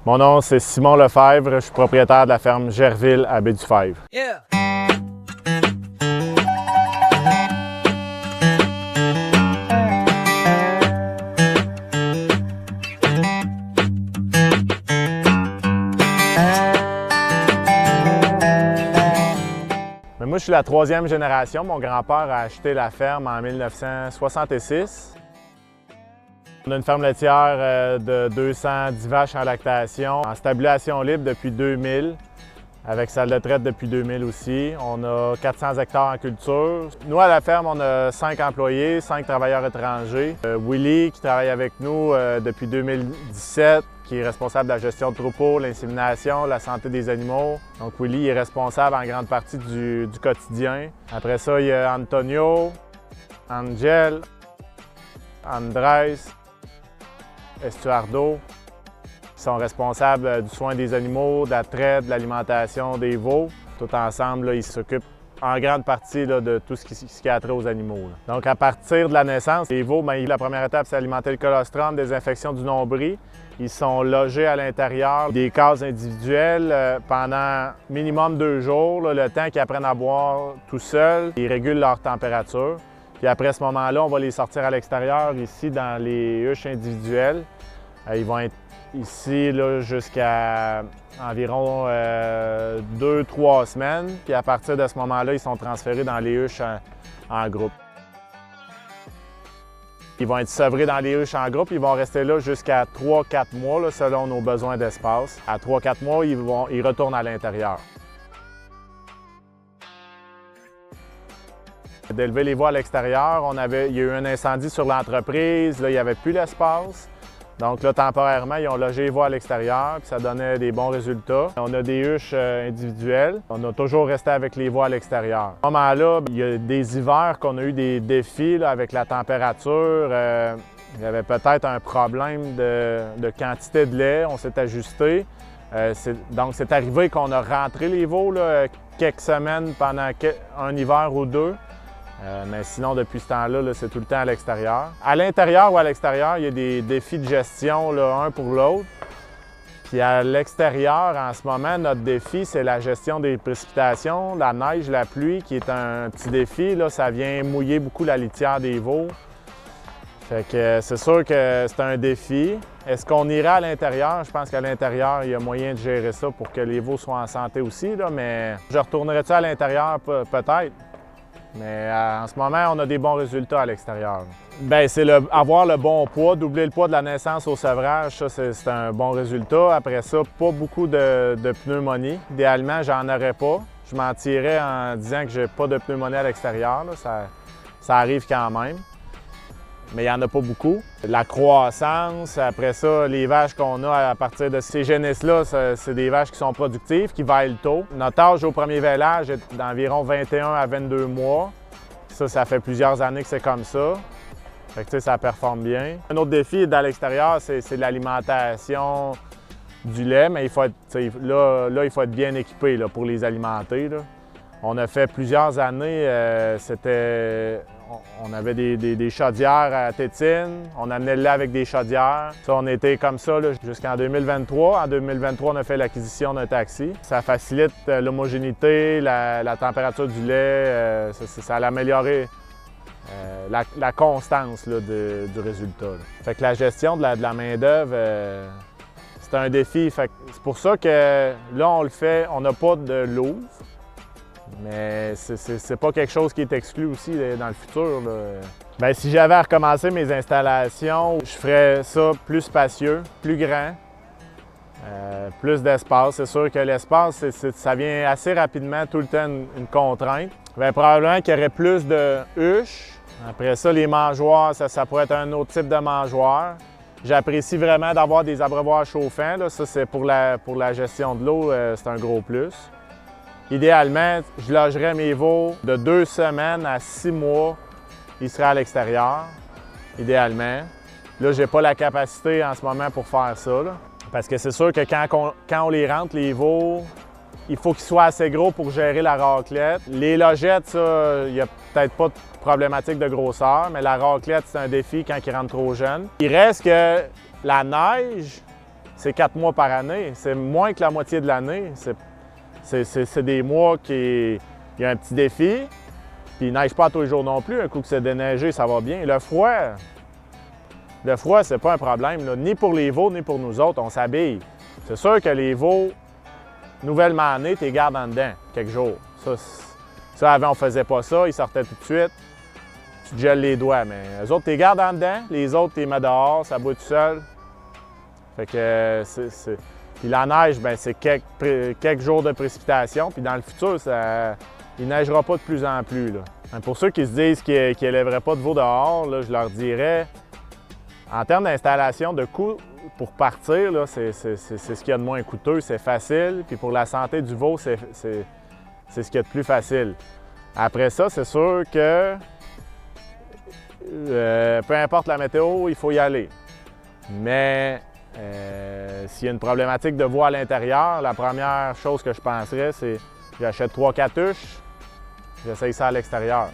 Mon nom, c'est Simon Lefebvre. Je suis propriétaire de la ferme Gerville à Baie-du-Fèvre. Yeah. Mais moi, je suis la troisième génération. Mon grand-père a acheté la ferme en 1966. On a une ferme laitière de 210 vaches en lactation, en stabulation libre depuis 2000, avec salle de traite depuis 2000 aussi. On a 400 hectares en culture. Nous, à la ferme, on a 5 employés, 5 travailleurs étrangers. Willy, qui travaille avec nous depuis 2017, qui est responsable de la gestion de troupeaux, l'insémination, la santé des animaux. Donc Willy est responsable en grande partie du quotidien. Après ça, il y a Antonio, Angel, Andrés, Estuardo, qui sont responsables du soin des animaux, de la traite, de l'alimentation des veaux. Tout ensemble, là, ils s'occupent en grande partie là, de tout ce qui a trait aux animaux. Là. Donc, à partir de la naissance, les veaux, la première étape, c'est alimenter le colostrum, désinfection du nombril. Ils sont logés à l'intérieur des cases individuelles pendant minimum 2 jours, là, le temps qu'ils apprennent à boire tout seuls. Ils régulent leur température. Puis après ce moment-là, on va les sortir à l'extérieur, ici, dans les huches individuelles. Ils vont être ici jusqu'à environ 2-3 semaines. Puis à partir de ce moment-là, ils sont transférés dans les huches en groupe. Ils vont être sevrés dans les huches en groupe. Ils vont rester là jusqu'à 3-4 mois, là, selon nos besoins d'espace. À 3-4 mois, ils retournent à l'intérieur. D'élever les veaux à l'extérieur, il y a eu un incendie sur l'entreprise, là, il n'y avait plus l'espace. Donc là, temporairement, ils ont logé les veaux à l'extérieur, puis ça donnait des bons résultats. On a des huches individuelles. On a toujours resté avec les veaux à l'extérieur. À ce moment-là, il y a des hivers qu'on a eu des défis là, avec la température. Il y avait peut-être un problème de quantité de lait. On s'est ajusté. Donc, c'est arrivé qu'on a rentré les veaux là, quelques semaines pendant un hiver ou 2. Mais sinon, depuis ce temps-là, c'est tout le temps à l'extérieur. À l'intérieur ou à l'extérieur, il y a des défis de gestion, là, un pour l'autre. Puis à l'extérieur, en ce moment, notre défi, c'est la gestion des précipitations, la neige, la pluie, qui est un petit défi. Là, ça vient mouiller beaucoup la litière des veaux. Fait que c'est sûr que c'est un défi. Est-ce qu'on ira à l'intérieur? Je pense qu'à l'intérieur, il y a moyen de gérer ça pour que les veaux soient en santé aussi, là, mais je retournerai-tu à l'intérieur? Peut-être. Mais en ce moment, on a des bons résultats à l'extérieur. Bien, c'est avoir le bon poids, doubler le poids de la naissance au sevrage, ça, c'est un bon résultat. Après ça, pas beaucoup de pneumonie. Idéalement, j'en aurais pas. Je mentirais en disant que j'ai pas de pneumonie à l'extérieur. Ça arrive quand même. Mais il n'y en a pas beaucoup. La croissance, après ça, les vaches qu'on a à partir de ces génisses-là, c'est des vaches qui sont productives, qui veillent tôt. Notre âge au premier vêlage est d'environ 21 à 22 mois. Ça fait plusieurs années que c'est comme ça. Fait que, ça performe bien. Un autre défi à l'extérieur, c'est l'alimentation du lait, mais il faut être, il faut être bien équipé là, pour les alimenter. Là. On a fait plusieurs années, on avait des chaudières à tétine, on amenait le lait avec des chaudières. Ça, on était comme ça jusqu'en 2023. En 2023, on a fait l'acquisition d'un taxi. Ça facilite l'homogénéité, la température du lait, ça a amélioré la constance là, du résultat. Là. Fait que la gestion de la main-d'œuvre, c'est un défi. Fait que c'est pour ça que là, on le fait, on n'a pas de louve. Mais c'est pas quelque chose qui est exclu aussi dans le futur. Là. Bien, si j'avais à recommencer mes installations, je ferais ça plus spacieux, plus grand, plus d'espace. C'est sûr que l'espace, ça vient assez rapidement tout le temps une contrainte. Bien, probablement qu'il y aurait plus de huches. Après ça, les mangeoires, ça pourrait être un autre type de mangeoire. J'apprécie vraiment d'avoir des abreuvoirs chauffants. Là. Ça, c'est pour la gestion de l'eau, c'est un gros plus. Idéalement, je logerais mes veaux de 2 semaines à 6 mois. Ils seraient à l'extérieur, idéalement. Là, je n'ai pas la capacité en ce moment pour faire ça. Là. Parce que c'est sûr que quand on les rentre, les veaux, il faut qu'ils soient assez gros pour gérer la raclette. Les logettes, ça, il n'y a peut-être pas de problématique de grosseur, mais la raclette, c'est un défi quand ils rentrent trop jeunes. Il reste que la neige, c'est 4 mois par année. C'est moins que la moitié de l'année. C'est des mois qui il y a un petit défi. Puis il ne neige pas tous les jours non plus. Un coup que c'est déneigé, ça va bien. Le froid, c'est pas un problème, là. Ni pour les veaux, ni pour nous autres. On s'habille. C'est sûr que les veaux, nouvellement nés, tu les gardes en dedans quelques jours. Ça, avant, on faisait pas ça. Ils sortaient tout de suite. Tu te gèles les doigts. Mais eux autres, tu les gardes en dedans. Les autres, tu les mets dehors. Ça boit tout seul. Fait que Puis la neige, bien, c'est quelques jours de précipitation. Puis dans le futur, il ne neigera pas de plus en plus, là. Pour ceux qui se disent qu'ils n'élèveraient pas de veaux dehors, là, je leur dirais, en termes d'installation de coût pour partir, c'est ce qu'il y a de moins coûteux, c'est facile. Puis pour la santé du veau, c'est ce qu'il y a de plus facile. Après ça, c'est sûr que peu importe la météo, il faut y aller. Mais s'il y a une problématique de veau à l'intérieur, la première chose que je penserais, c'est j'achète 3-4 huches, j'essaye ça à l'extérieur.